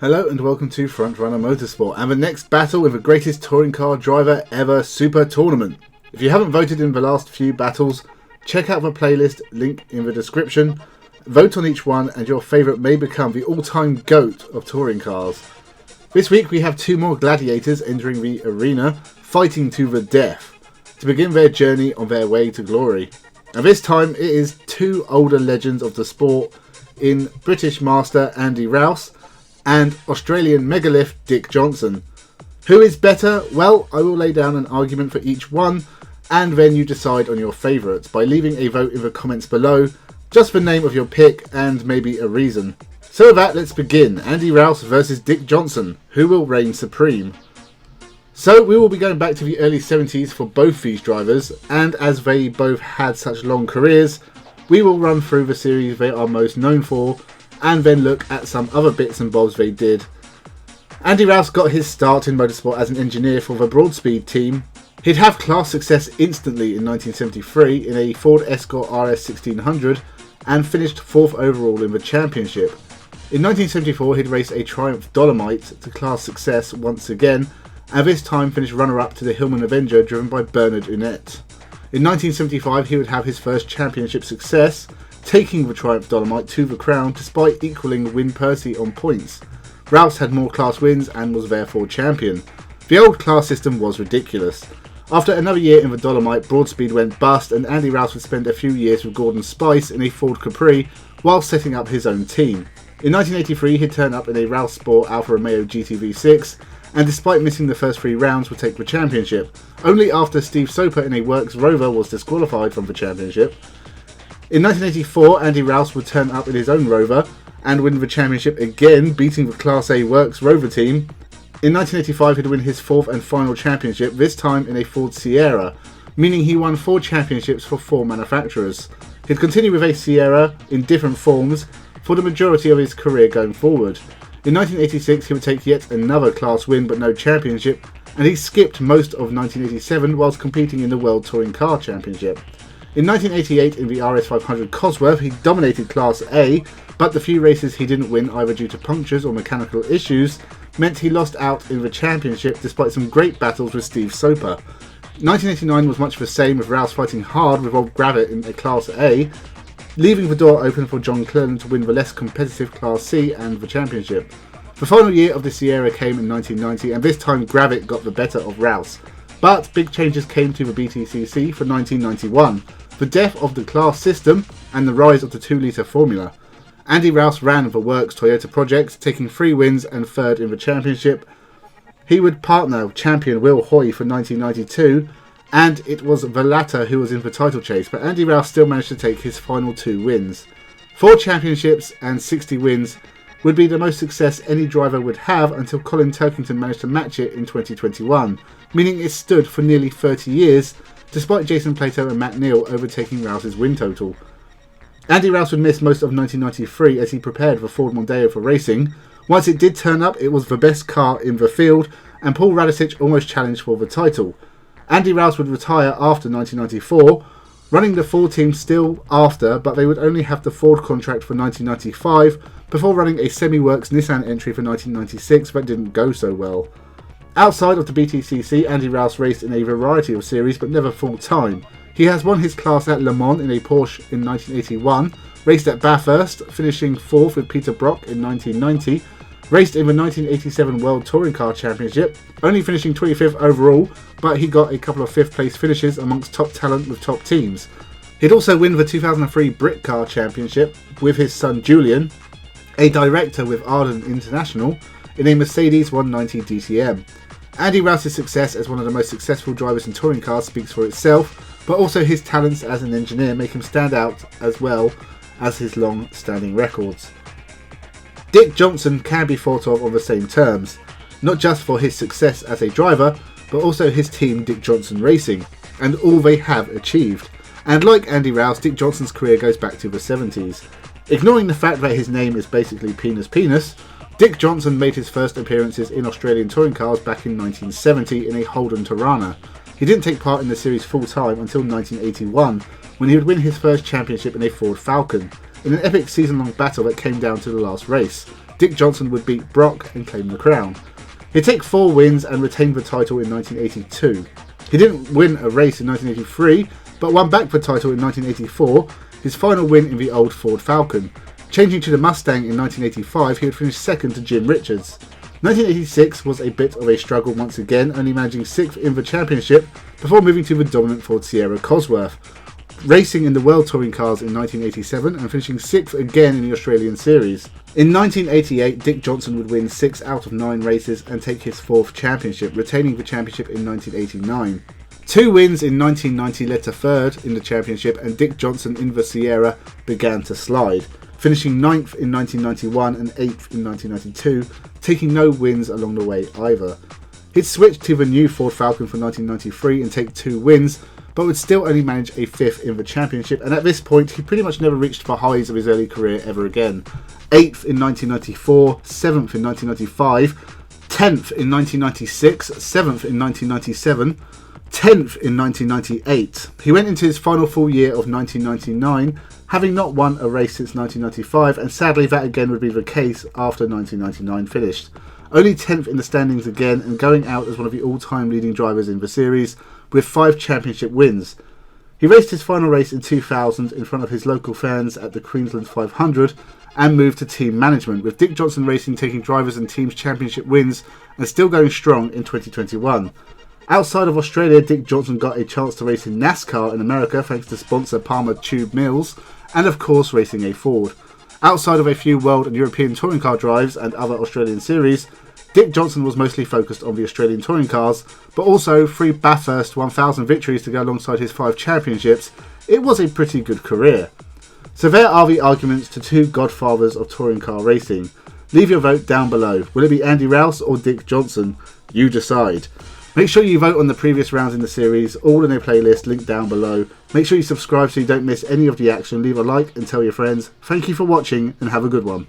Hello and welcome to Frontrunner Motorsport and the next battle with the greatest touring car driver ever super tournament. If you haven't voted in the last few battles, check out the playlist, link in the description. Vote on each one and your favourite may become the all-time GOAT of touring cars. This week we have two more gladiators entering the arena, fighting to the death, to begin their journey on their way to glory. And this time it is two older legends of the sport in British master Andy Rouse and Australian megalith Dick Johnson. Who is better? Well, I will lay down an argument for each one and then you decide on your favourites by leaving a vote in the comments below, just the name of your pick and maybe a reason. So with that, let's begin. Andy Rouse versus Dick Johnson. Who will reign supreme? So we will be going back to the early 70s for both these drivers, and as they both had such long careers, we will run through the series they are most known for and then look at some other bits and bobs they did. Andy Rouse got his start in motorsport as an engineer for the Broadspeed team. He'd have class success instantly in 1973 in a Ford Escort RS 1600 and finished 4th overall in the championship. In 1974 he'd raced a Triumph Dolomite to class success once again, and this time finished runner-up to the Hillman Avenger driven by Bernard Unett. In 1975 he would have his first championship success, taking the Triumph Dolomite to the crown despite equalling Win Percy on points. Rouse had more class wins and was therefore champion. The old class system was ridiculous. After another year in the Dolomite, Broadspeed went bust and Andy Rouse would spend a few years with Gordon Spice in a Ford Capri while setting up his own team. In 1983 he'd turn up in a Rouse Sport Alfa Romeo GTV6 and despite missing the first 3 rounds would take the championship, only after Steve Soper in a Works Rover was disqualified from the championship. In 1984 Andy Rouse would turn up in his own Rover and win the championship again, beating the Class A Works Rover team. In 1985 he'd win his 4th and final championship, this time in a Ford Sierra, meaning he won 4 championships for 4 manufacturers. He'd continue with a Sierra in different forms for the majority of his career going forward. In 1986 he would take yet another class win but no championship, and he skipped most of 1987 whilst competing in the World Touring Car Championship. In 1988 in the RS500 Cosworth he dominated Class A, but the few races he didn't win either due to punctures or mechanical issues meant he lost out in the championship despite some great battles with Steve Soper. 1989 was much the same, with Rouse fighting hard with Rob Gravitt in a Class A, leaving the door open for John Clernan to win the less competitive Class C and the championship. The final year of the Sierra came in 1990 and this time Gravitt got the better of Rouse. But big changes came to the BTCC for 1991, the death of the class system and the rise of the 2-litre formula. Andy Rouse ran the Works Toyota project, taking 3 wins and 3rd in the championship. He would partner champion Will Hoy for 1992, and it was the latter who was in the title chase, but Andy Rouse still managed to take his final 2 wins. 4 championships and 60 wins would be the most success any driver would have until Colin Turkington managed to match it in 2021, meaning it stood for nearly 30 years, despite Jason Plato and Matt Neal overtaking Rouse's win total. Andy Rouse would miss most of 1993 as he prepared the Ford Mondeo for racing. Once it did turn up, it was the best car in the field, and Paul Radisich almost challenged for the title. Andy Rouse would retire after 1994, running the Ford team still after, but they would only have the Ford contract for 1995, before running a semi-works Nissan entry for 1996 that didn't go so well. Outside of the BTCC, Andy Rouse raced in a variety of series but never full-time. He has won his class at Le Mans in a Porsche in 1981, raced at Bathurst, finishing 4th with Peter Brock in 1990, raced in the 1987 World Touring Car Championship, only finishing 25th overall, but he got a couple of 5th place finishes amongst top talent with top teams. He'd also win the 2003 Brit Car Championship with his son Julian, a director with Arden International, in a Mercedes 190 DTM. Andy Rouse's success as one of the most successful drivers in touring cars speaks for itself, but also his talents as an engineer make him stand out as well as his long-standing records. Dick Johnson can be thought of on the same terms, not just for his success as a driver, but also his team Dick Johnson Racing, and all they have achieved. And like Andy Rouse, Dick Johnson's career goes back to the 70s. Ignoring the fact that his name is basically Penis, Dick Johnson made his first appearances in Australian touring cars back in 1970 in a Holden Torana. He didn't take part in the series full-time until 1981, when he would win his first championship in a Ford Falcon, in an epic season-long battle that came down to the last race. Dick Johnson would beat Brock and claim the crown. He'd take 4 wins and retained the title in 1982. He didn't win a race in 1983, but won back the title in 1984, his final win in the old Ford Falcon. Changing to the Mustang in 1985, he would finish second to Jim Richards. 1986 was a bit of a struggle once again, only managing 6th in the championship before moving to the dominant Ford Sierra Cosworth. Racing in the World Touring Cars in 1987 and finishing 6th again in the Australian Series. In 1988, Dick Johnson would win 6 out of 9 races and take his 4th championship, retaining the championship in 1989. 2 wins in 1990 led to 3rd in the championship, and Dick Johnson in the Sierra began to slide, finishing 9th in 1991 and 8th in 1992, taking no wins along the way either. He'd switch to the new Ford Falcon for 1993 and take 2 wins, but would still only manage a 5th in the championship, and at this point he pretty much never reached the highs of his early career ever again. 8th in 1994, 7th in 1995, 10th in 1996, 7th in 1997, 10th in 1998. He went into his final full year of 1999, having not won a race since 1995, and sadly that again would be the case after 1999 finished. Only 10th in the standings again, and going out as one of the all-time leading drivers in the series, with 5 championship wins. He raced his final race in 2000 in front of his local fans at the Queensland 500 and moved to team management, with Dick Johnson Racing taking drivers and teams championship wins and still going strong in 2021. Outside of Australia, Dick Johnson got a chance to race in NASCAR in America thanks to sponsor Palmer Tube Mills, and of course racing a Ford. Outside of a few World and European touring car drives and other Australian series, Dick Johnson was mostly focused on the Australian touring cars, but also 3 Bathurst 1000 victories to go alongside his 5 championships. It was a pretty good career. So there are the arguments to 2 godfathers of touring car racing. Leave your vote down below. Will it be Andy Rouse or Dick Johnson? You decide. Make sure you vote on the previous rounds in the series, all in a playlist linked down below. Make sure you subscribe so you don't miss any of the action. Leave a like and tell your friends. Thank you for watching and have a good one.